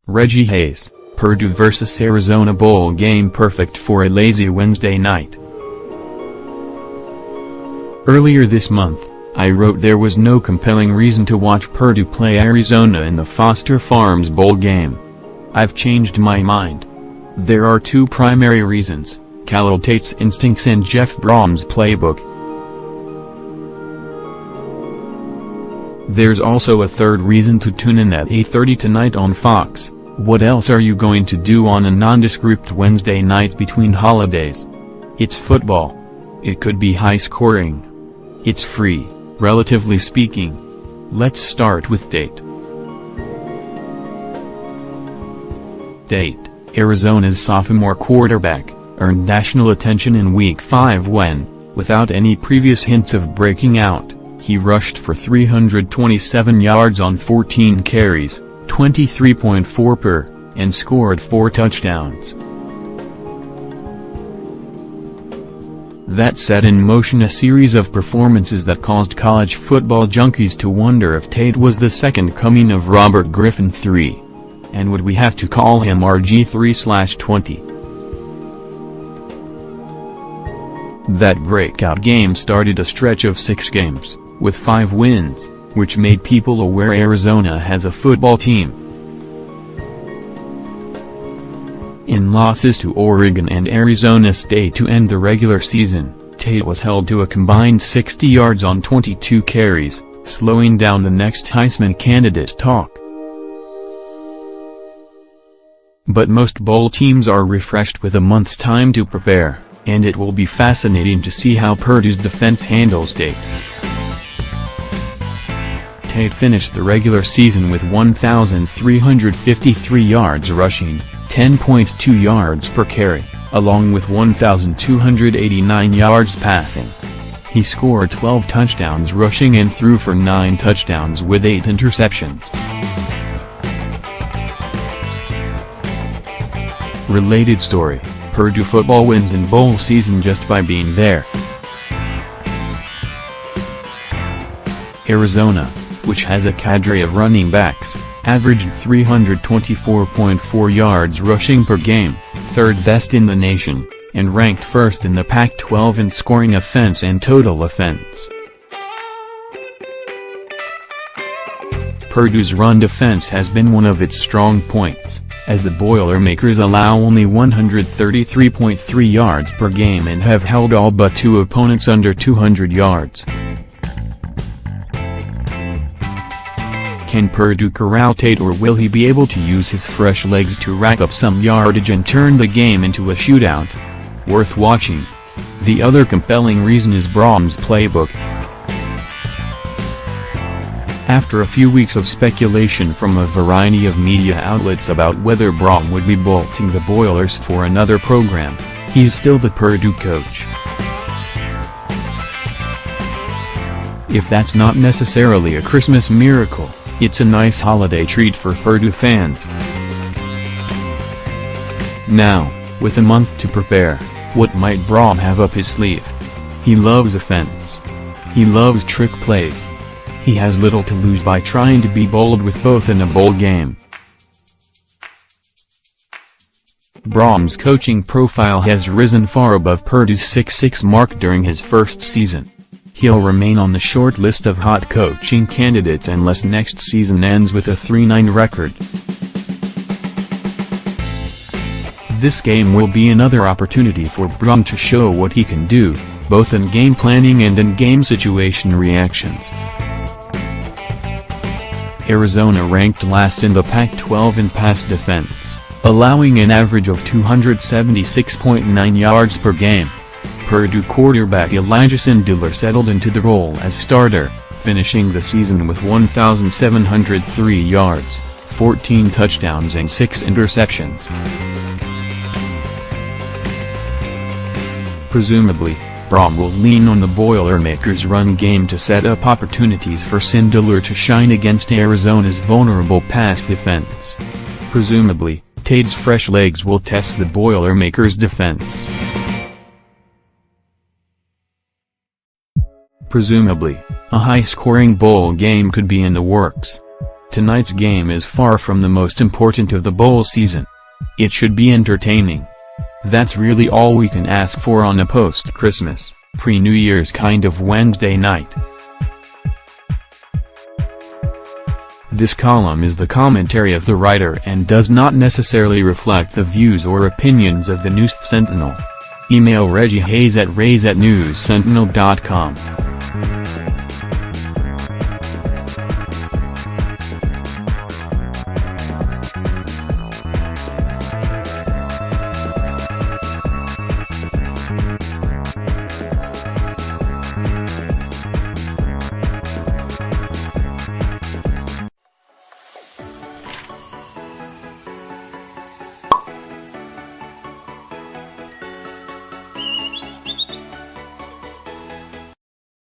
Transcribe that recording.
Reggie Hayes, Purdue vs Arizona bowl game perfect for a lazy Wednesday night. Earlier this month, I wrote there was no compelling reason to watch Purdue play Arizona in the Foster Farms bowl game. I've changed my mind. There are two primary reasons: Khalil Tate's instincts and Jeff Brohm's playbook. There's also a third reason to tune in at 8:30 tonight on Fox. What else are you going to do on a nondescript Wednesday night between holidays? It's football. It could be high scoring. It's free, relatively speaking. Let's start with Tate. Tate, Arizona's sophomore quarterback, earned national attention in Week 5 when, without any previous hints of breaking out, he rushed for 327 yards on 14 carries, 23.4 per, and scored 4 touchdowns. That set in motion a series of performances that caused college football junkies to wonder if Tate was the second coming of Robert Griffin III. And would we have to call him RG3/20? That breakout game started a stretch of 6 games, with 5 wins, which made people aware Arizona has a football team. In losses to Oregon and Arizona State to end the regular season, Tate was held to a combined 60 yards on 22 carries, slowing down the next Heisman candidate talk. But most bowl teams are refreshed with a month's time to prepare, and it will be fascinating to see how Purdue's defense handles Tate. Tate finished the regular season with 1,353 yards rushing, 10.2 yards per carry, along with 1,289 yards passing. He scored 12 touchdowns rushing and threw for 9 touchdowns with 8 interceptions. Related story: Purdue football wins in bowl season just by being there. Arizona, which has a cadre of running backs, averaged 324.4 yards rushing per game, third best in the nation, and ranked first in the Pac-12 in scoring offense and total offense. Purdue's run defense has been one of its strong points, as the Boilermakers allow only 133.3 yards per game and have held all but 2 opponents under 200 yards. Can Purdue corral Tate, or will he be able to use his fresh legs to rack up some yardage and turn the game into a shootout? Worth watching. The other compelling reason is Brohm's playbook. After a few weeks of speculation from a variety of media outlets about whether Brohm would be bolting the Boilers for another program, he's still the Purdue coach. If that's not necessarily a Christmas miracle, it's a nice holiday treat for Purdue fans. Now, with a month to prepare, what might Brohm have up his sleeve? He loves offense. He loves trick plays. He has little to lose by trying to be bold with both in a bowl game. Brohm's coaching profile has risen far above Purdue's 6-6 mark during his first season. He'll remain on the short list of hot coaching candidates unless next season ends with a 3-9 record. This game will be another opportunity for Brohm to show what he can do, both in game planning and in game situation reactions. Arizona ranked last in the Pac-12 in pass defense, allowing an average of 276.9 yards per game. Purdue quarterback Elijah Sindelar settled into the role as starter, finishing the season with 1,703 yards, 14 touchdowns and 6 interceptions. Presumably, Brohm will lean on the Boilermakers' run game to set up opportunities for Sindelar to shine against Arizona's vulnerable pass defense. Presumably, Tate's fresh legs will test the Boilermakers' defense. Presumably, a high-scoring bowl game could be in the works. Tonight's game is far from the most important of the bowl season. It should be entertaining. That's really all we can ask for on a post-Christmas, pre-New Year's kind of Wednesday night. This column is the commentary of the writer and does not necessarily reflect the views or opinions of the News Sentinel. Email Reggie Hayes at rays@newssentinel.com.